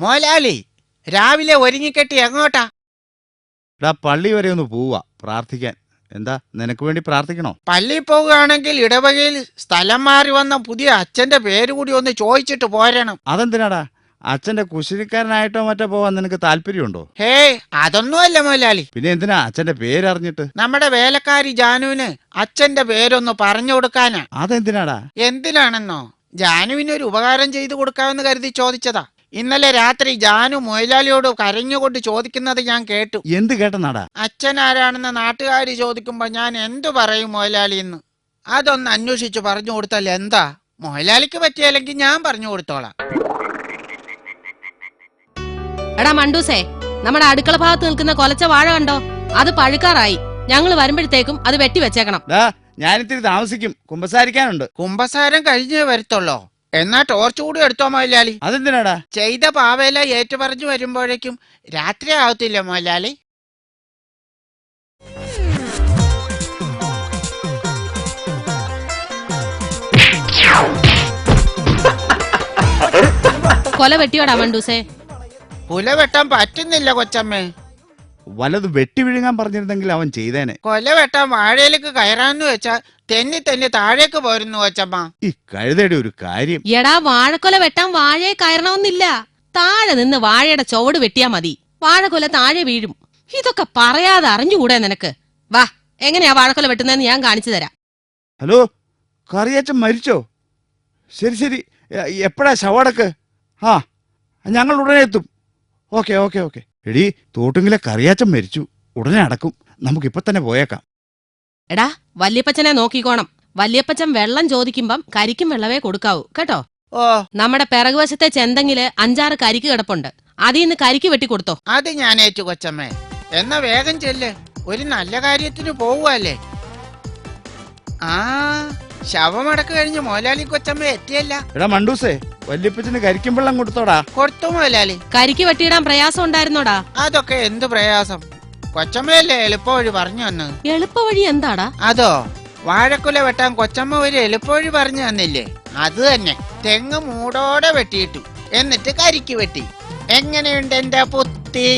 മോലാലി രാവിലെ ഒരുങ്ങിക്കെട്ടി എങ്ങോട്ടാ? പള്ളി വരെ ഒന്ന് പോവാ പ്രാർത്ഥിക്കാൻ. എന്താ, നിനക്ക് വേണ്ടി പ്രാർത്ഥിക്കണോ? പള്ളി പോവുകയാണെങ്കിൽ ഇടവകയിൽ സ്ഥലം മാറി വന്ന പുതിയ അച്ഛന്റെ പേര് കൂടി ഒന്ന് ചോദിച്ചിട്ട് പോരണം. അതെന്തിനാടാ? അച്ഛന്റെ കുശലിക്കാരനായിട്ടോ മറ്റോ പോവാൻ നിനക്ക് താല്പര്യമുണ്ടോ? ഹേ, അതൊന്നുമല്ല മോലാലി. പിന്നെ എന്തിനാ അച്ഛന്റെ പേരറിഞ്ഞിട്ട്? നമ്മുടെ വേലക്കാരി ജാനുവിന് അച്ഛന്റെ പേരൊന്ന് പറഞ്ഞു കൊടുക്കാനാ. അതെന്തിനാടാ? എന്തിനാണെന്നോ, ജാനുവിനൊരു ഉപകാരം ചെയ്തു കൊടുക്കാമെന്ന് കരുതി ചോദിച്ചതാ. ഇന്നലെ രാത്രി ജാനു മൊയിലാലിയോട് കരഞ്ഞുകൊണ്ട് ചോദിക്കുന്നത് ഞാൻ കേട്ടു. എന്ത് കേട്ടെന്നാടാ? അച്ഛൻ ആരാണെന്ന് നാട്ടുകാര് ചോദിക്കുമ്പോ ഞാൻ എന്തു പറയും മൊയിലാലി എന്ന്? അതൊന്ന് അന്വേഷിച്ചു പറഞ്ഞു കൊടുത്താൽ എന്താ? മൊയിലാലിക്ക് പറ്റിയല്ലെങ്കിൽ ഞാൻ പറഞ്ഞു കൊടുത്തോളാം. എടാ മണ്ടൂസേ, നമ്മുടെ അടുക്കള ഭാഗത്ത് നിൽക്കുന്ന കൊലച്ച വാഴ കണ്ടോ? അത് പഴുക്കാറായി. ഞങ്ങൾ വരുമ്പോഴത്തേക്കും അത് വെട്ടിവെച്ചേക്കണം. ഞാനിത്തിരി താമസിക്കും, കുമ്പസാരിക്കാനുണ്ട്. കുമ്പസാരം കഴിഞ്ഞേ വരത്തുള്ളോ? എന്നാ ടോർച്ച് കൂടി എടുത്തോ മൊയിലാലി. അതെന്തിനാടാ? ചെയ്ത പാവേല ഏറ്റു പറഞ്ഞു വരുമ്പോഴേക്കും രാത്രി ആവത്തില്ല മൊയിലാലി. കൊല വെട്ടിയോടാ മണ്ടൂസേ? പുല വെട്ടാൻ പറ്റുന്നില്ല കൊച്ചമ്മേ. വലത് വെട്ടി വിഴുങ്ങാൻ പറഞ്ഞിരുന്നെങ്കിൽ അവൻ ചെയ്തേനെ. കൊല വെട്ടാൻ വാഴയിലേക്ക് കയറാന്ന് വെച്ചാ തെന്നി തെന്നി താഴേക്ക് പോരുന്നു കൊച്ചമ്മ. ഈ കഴുതയുടെ ഒരു കാര്യം. എടാ, വാഴക്കൊല വെട്ടാൻ വാഴയെ കയറണമെന്നില്ല. താഴെ നിന്ന് വാഴയുടെ ചുവട് വെട്ടിയാ മതി. വാഴക്കൊല താഴെ വീഴും. ഇതൊക്കെ പറയാതെ അറിഞ്ഞുകൂടെ നിനക്ക്? വാ, എങ്ങനെയാ വാഴക്കൊല വെട്ടുന്നതെന്ന് ഞാൻ കാണിച്ചു തരാം. ഹലോ, കറിയാച്ചൻ മരിച്ചോ? ശരി ശരി, എപ്പോഴാ ശവടക്ക്? ആ, ഞങ്ങൾ ഉടനെ എത്തും. Okay okay okay. എടീ, തോട്ടുങ്കിലെ കറിയാച്ചൻ മരിച്ചു. ഉടനെ അടക്കും. നമുക്കിപ്പൊ തന്നെ പോയേക്കാം. എടാ, വല്യപ്പച്ചനെ നോക്കിക്കോണം. വല്യപ്പച്ചൻ വെള്ളം ചോദിക്കുമ്പം കരിക്കും വെള്ളവേ കൊടുക്കാവൂ, കേട്ടോ? ഓ, നമ്മുടെ പിറകുവശത്തെ ചെന്തെങ്കില് 5-6 കരിക്ക് കിടപ്പുണ്ട്. അതിന്ന് കരിക്ക് വെട്ടിക്കൊടുത്തോ. അത് ഞാൻ ഏറ്റു കൊച്ചമ്മേ. എന്നാ വേഗം ചെല്ല്, ഒരു നല്ല കാര്യത്തിന് പോവുകയല്ലേ. ആ, ശവമടക്ക് കഴിഞ്ഞ് മോലാലി കൊച്ചമ്മ എത്തിയല്ല. എടാ മണ്ടൂസേ, വല്യപ്പച്ചന് കരിക്കും വെള്ളം കൊടുത്തോടാ. കൊടുത്തു മോലാലി. കരിക്ക് വെട്ടിയിടാൻ പ്രയാസം ഉണ്ടായിരുന്നോടാ? അതൊക്കെ എന്ത് പ്രയാസം? കൊച്ചമ്മയല്ലേ എളുപ്പവഴി പറഞ്ഞു തന്ന്. എളുപ്പവഴി എന്താടാ? അതോ, വാഴക്കുല വെട്ടാൻ കൊച്ചമ്മ ഒരു എളുപ്പവഴി പറഞ്ഞു തന്നില്ലേ? അത് തന്നെ. തെങ്ങ് മൂടോടെ വെട്ടിയിട്ടു, എന്നിട്ട് കരിക്ക് വെട്ടി. എങ്ങനെയുണ്ട് എന്റെ പുത്തി?